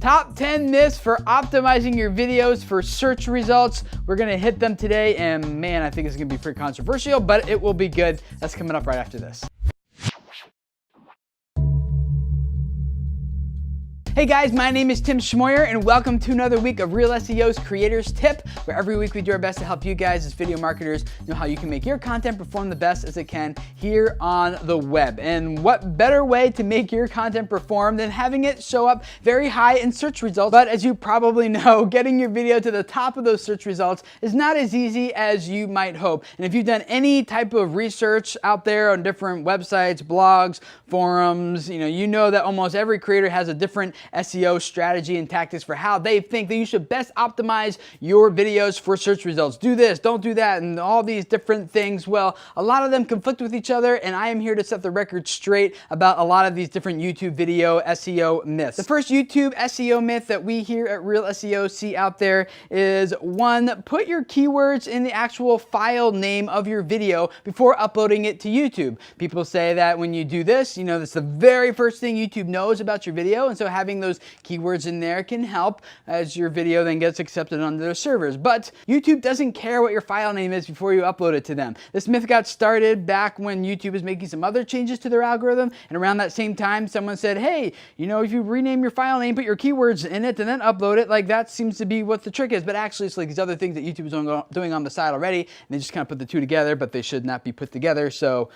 Top 10 myths for optimizing your videos for search results. We're gonna hit them today, and man, I think it's gonna be pretty controversial, but it will be good. That's coming up right after this. Hey guys, my name is Tim Schmoyer and welcome to another week of Real SEO's Creators Tip, where every week we do our best to help you guys as video marketers know how you can make your content perform the best as it can here on the web. And what better way to make your content perform than having it show up very high in search results. But as you probably know, getting your video to the top of those search results is not as easy as you might hope. And if you've done any type of research out there on different websites, blogs, forums, you know that almost every creator has a different SEO strategy and tactics for how they think that you should best optimize your videos for search results. Do this, don't do that, and all these different things. Well, a lot of them conflict with each other, and I am here to set the record straight about a lot of these different YouTube video SEO myths. The first YouTube SEO myth that we here at Real SEO see out there is one, put your keywords in the actual file name of your video before uploading it to YouTube. People say that when you do this, that's the very first thing YouTube knows about your video, and so having those keywords in there can help as your video then gets accepted onto their servers. But YouTube doesn't care what your file name is before you upload it to them. This myth got started back when YouTube was making some other changes to their algorithm, and around that same time someone said, hey, if you rename your file name, put your keywords in it and then upload it, like that seems to be what the trick is. But actually it's like these other things that YouTube is doing on the side already, and they just kind of put the two together, but they should not be put together. So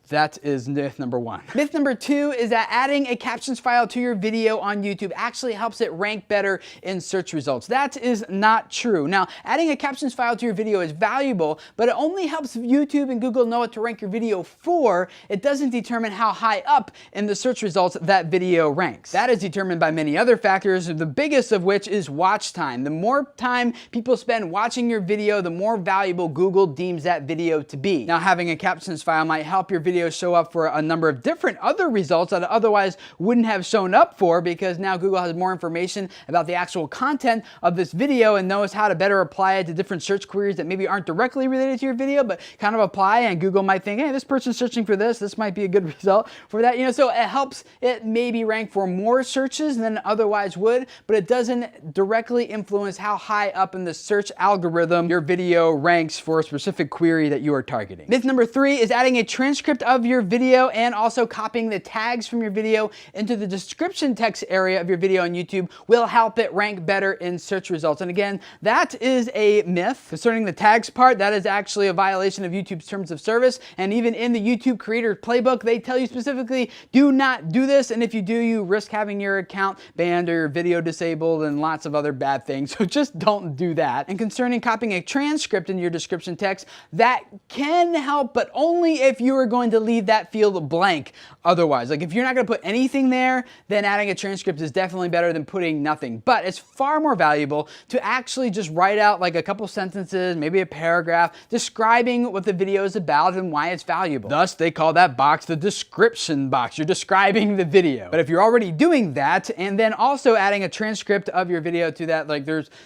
that is myth number one. Myth number two is that adding a captions file to your video on YouTube actually helps it rank better in search results. That is not true. Now, adding a captions file to your video is valuable, but it only helps YouTube and Google know what to rank your video for. It doesn't determine how high up in the search results that video ranks. That is determined by many other factors, the biggest of which is watch time. The more time people spend watching your video, the more valuable Google deems that video to be. Now, having a captions file might help your video show up for a number of different other results that it otherwise wouldn't have shown up for, because now Google has more information about the actual content of this video and knows how to better apply it to different search queries that maybe aren't directly related to your video, but kind of apply, and Google might think, hey, this person's searching for this might be a good result for that. So it helps it maybe rank for more searches than it otherwise would, but it doesn't directly influence how high up in the search algorithm your video ranks for a specific query that you are targeting. Myth number three is adding a transcript of your video and also copying the tags from your video into the description text area of your video on YouTube will help it rank better in search results. And again, that is a myth. Concerning the tags part, that is actually a violation of YouTube's terms of service. And even in the YouTube Creator Playbook, they tell you specifically, do not do this. And if you do, you risk having your account banned or your video disabled and lots of other bad things. So just don't do that. And concerning copying a transcript in your description text, that can help, but only if you are going to leave that field blank otherwise. Like if you're not going to put anything there, then adding a transcript is definitely better than putting nothing. But it's far more valuable to actually just write out like a couple sentences, maybe a paragraph, describing what the video is about and why it's valuable. Thus, they call that box the description box. You're describing the video. But if you're already doing that and then also adding a transcript of your video to that,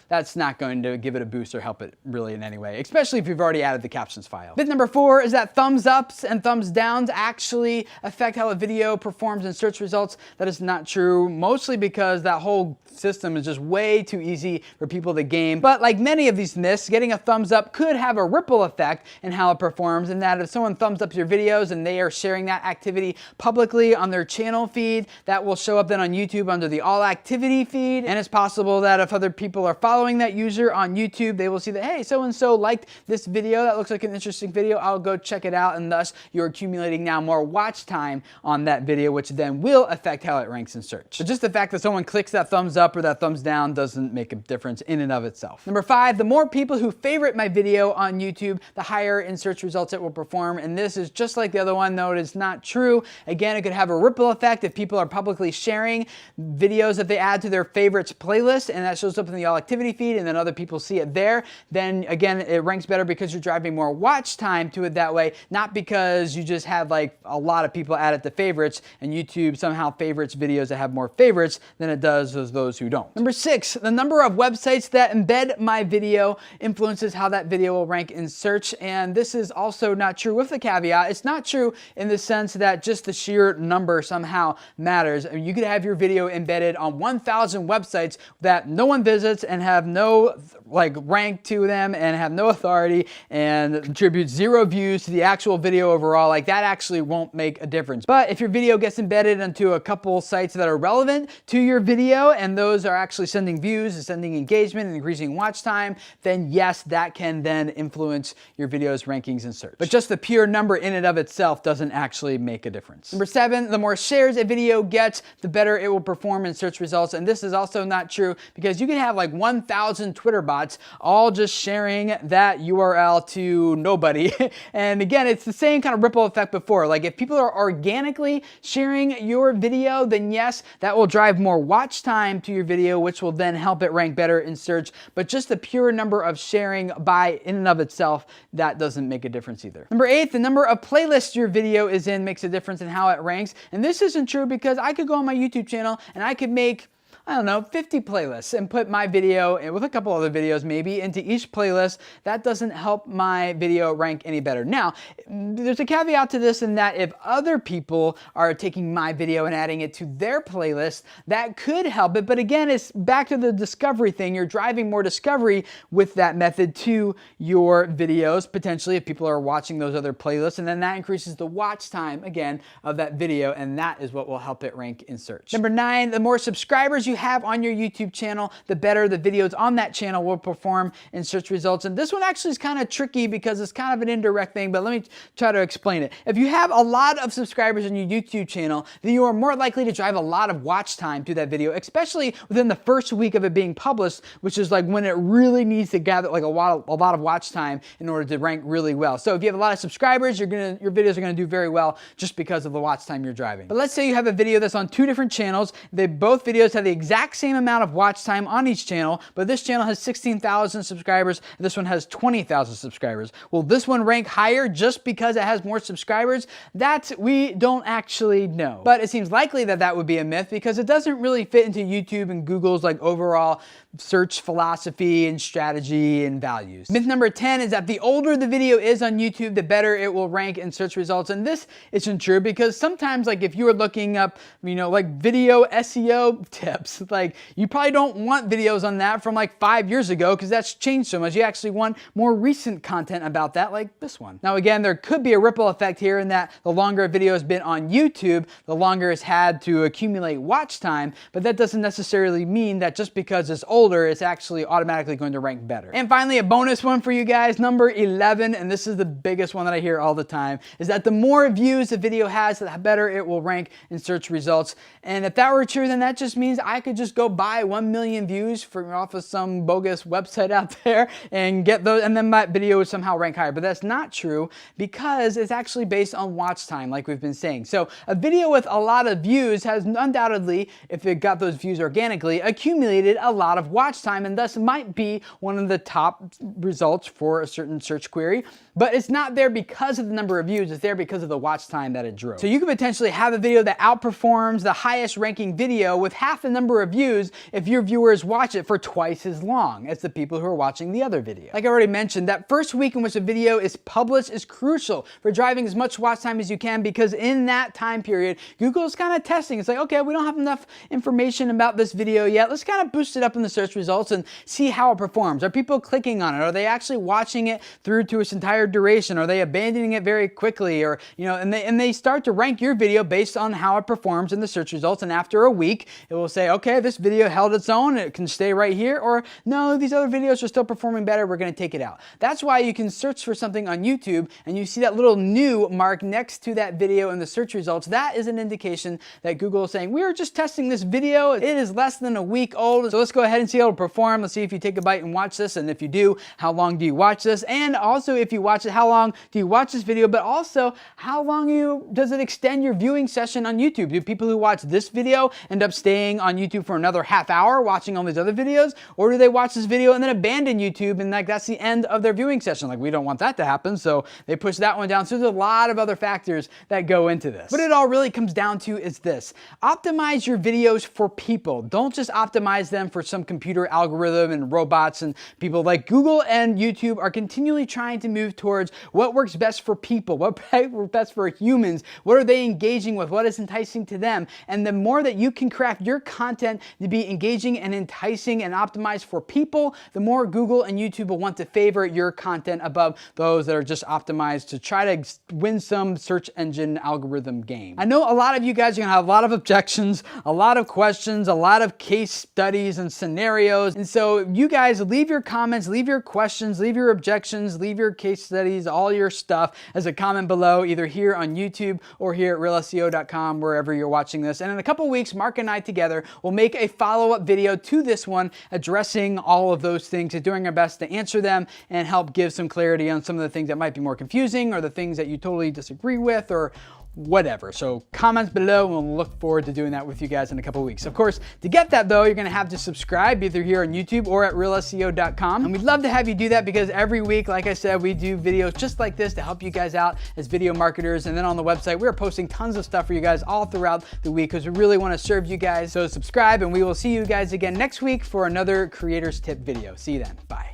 that's not going to give it a boost or help it really in any way, especially if you've already added the captions file. Myth number four is that thumbs ups and thumbs downs actually affect how a video performs in search results. That is not true, mostly because that whole system is just way too easy for people to game. But like many of these myths, getting a thumbs up could have a ripple effect in how it performs, in that if someone thumbs up your videos and they are sharing that activity publicly on their channel feed, that will show up then on YouTube under the all activity feed. And it's possible that if other people are following that user on YouTube, they will see that, hey, so-and-so liked this video, that looks like an interesting video, I'll go check it out, and thus you're accumulating now more watch time on that video, which then will affect how it ranks in search. But just the fact that someone clicks that thumbs up or that thumbs down doesn't make a difference in and of itself. Number five, the more people who favorite my video on YouTube, the higher in search results it will perform. And this is just like the other one, though it is not true. Again, it could have a ripple effect if people are publicly sharing videos that they add to their favorites playlist, and that shows up in the all activity feed, and then other people see it there. Then again, it ranks better because you're driving more watch time to it that way, not because you just just have like a lot of people add it to favorites, and YouTube somehow favorites videos that have more favorites than it does those who don't. Number 6, the number of websites that embed my video influences how that video will rank in search. And this is also not true with the caveat. It's not true in the sense that just the sheer number somehow matters. I mean, you could have your video embedded on 1,000 websites that no one visits and have no like rank to them and have no authority and contribute 0 views to the actual video overall. Like that actually won't make a difference. But if your video gets embedded into a couple sites that are relevant to your video, and those are actually sending views and sending engagement and increasing watch time, then yes, that can then influence your video's rankings in search. But just the pure number in and of itself doesn't actually make a difference. Number 7, the more shares a video gets, the better it will perform in search results. And this is also not true because you can have like 1,000 Twitter bots all just sharing that URL to nobody. And again, it's the same kind of ripple effect before. Like if people are organically sharing your video, then yes, that will drive more watch time to your video, which will then help it rank better in search. But just the pure number of sharing by in and of itself, that doesn't make a difference either. Number 8, the number of playlists your video is in makes a difference in how it ranks. And this isn't true because I could go on my YouTube channel and I could make, I don't know, 50 playlists and put my video, and with a couple other videos maybe, into each playlist. That doesn't help my video rank any better. Now, there's a caveat to this in that if other people are taking my video and adding it to their playlist, that could help it. But again, it's back to the discovery thing. You're driving more discovery with that method to your videos, potentially, if people are watching those other playlists, and then that increases the watch time, again, of that video, and that is what will help it rank in search. Number 9, the more subscribers you have on your YouTube channel, the better the videos on that channel will perform in search results. And this one actually is kind of tricky because it's kind of an indirect thing, but let me try to explain it. If you have a lot of subscribers on your YouTube channel, then you are more likely to drive a lot of watch time to that video, especially within the first week of it being published, which is like when it really needs to gather like a lot of watch time in order to rank really well. So if you have a lot of subscribers, your videos are gonna do very well just because of the watch time you're driving. But let's say you have a video that's on 2 different channels. Both videos have the exact same amount of watch time on each channel, but this channel has 16,000 subscribers, and this one has 20,000 subscribers. Will this one rank higher just because it has more subscribers? That we don't actually know. But it seems likely that that would be a myth because it doesn't really fit into YouTube and Google's like overall search philosophy and strategy and values. Myth number 10 is that the older the video is on YouTube, the better it will rank in search results. And this isn't true because sometimes like if you were looking up, you know, like video SEO tips, like you probably don't want videos on that from like 5 years ago because that's changed so much. You actually want more recent content about that, like this one. Now again, there could be a ripple effect here in that the longer a video has been on YouTube, the longer it's had to accumulate watch time, but that doesn't necessarily mean that just because it's older, it's actually automatically going to rank better. And finally, a bonus one for you guys, number 11, and this is the biggest one that I hear all the time, is that the more views a video has, the better it will rank in search results. And if that were true, then that just means I could just go buy 1 million views from off of some bogus website out there and get those, and then my video would somehow rank higher. But that's not true because it's actually based on watch time, like we've been saying. So a video with a lot of views has undoubtedly, if it got those views organically, accumulated a lot of watch time, and thus might be one of the top results for a certain search query. But it's not there because of the number of views, it's there because of the watch time that it drove. So you could potentially have a video that outperforms the highest ranking video with half the number of views if your viewers watch it for twice as long as the people who are watching the other video. Like I already mentioned, that first week in which a video is published is crucial for driving as much watch time as you can, because in that time period, Google's kind of testing. It's like, okay, we don't have enough information about this video yet. Let's kind of boost it up in the search results and see how it performs. Are people clicking on it? Are they actually watching it through to its entire duration? Are they abandoning it very quickly? Or, you know, and they start to rank your video based on how it performs in the search results. And after a week, it will say, okay, this video held its own, it can stay right here, or no, these other videos are still performing better, we're going to take it out. That's why you can search for something on YouTube and you see that little new mark next to that video in the search results. That is an indication that Google is saying, we are just testing this video. It is less than a week old, so let's go ahead and see how it'll perform. Let's see if you take a bite and watch this, and if you do, how long do you watch this? And also, if you watch it, how long do you watch this video? But also, how long does it extend your viewing session on YouTube? Do people who watch this video end up staying on YouTube YouTube for another half hour watching all these other videos? Or do they watch this video and then abandon YouTube and like that's the end of their viewing session? Like we don't want that to happen, so they push that one down. So there's a lot of other factors that go into this. What it all really comes down to is this: optimize your videos for people. Don't just optimize them for some computer algorithm and robots and people. Like Google and YouTube are continually trying to move towards what works best for people, what works best for humans, what are they engaging with, what is enticing to them. And the more that you can craft your content to be engaging and enticing and optimized for people, the more Google and YouTube will want to favor your content above those that are just optimized to try to win some search engine algorithm game. I know a lot of you guys are gonna have a lot of objections, a lot of questions, a lot of case studies and scenarios. And so you guys leave your comments, leave your questions, leave your objections, leave your case studies, all your stuff as a comment below, either here on YouTube or here at realseo.com, wherever you're watching this. And in a couple weeks, Mark and I together will make a follow-up video to this one addressing all of those things and doing our best to answer them and help give some clarity on some of the things that might be more confusing or the things that you totally disagree with or whatever. So comments below, and we'll look forward to doing that with you guys in a couple weeks. Of course, to get that though, you're gonna have to subscribe either here on YouTube or at realseo.com. And we'd love to have you do that because every week, like I said, we do videos just like this to help you guys out as video marketers. And then on the website, we're posting tons of stuff for you guys all throughout the week because we really wanna serve you guys. So subscribe, and we will see you guys again next week for another Creators Tip video. See you then, bye.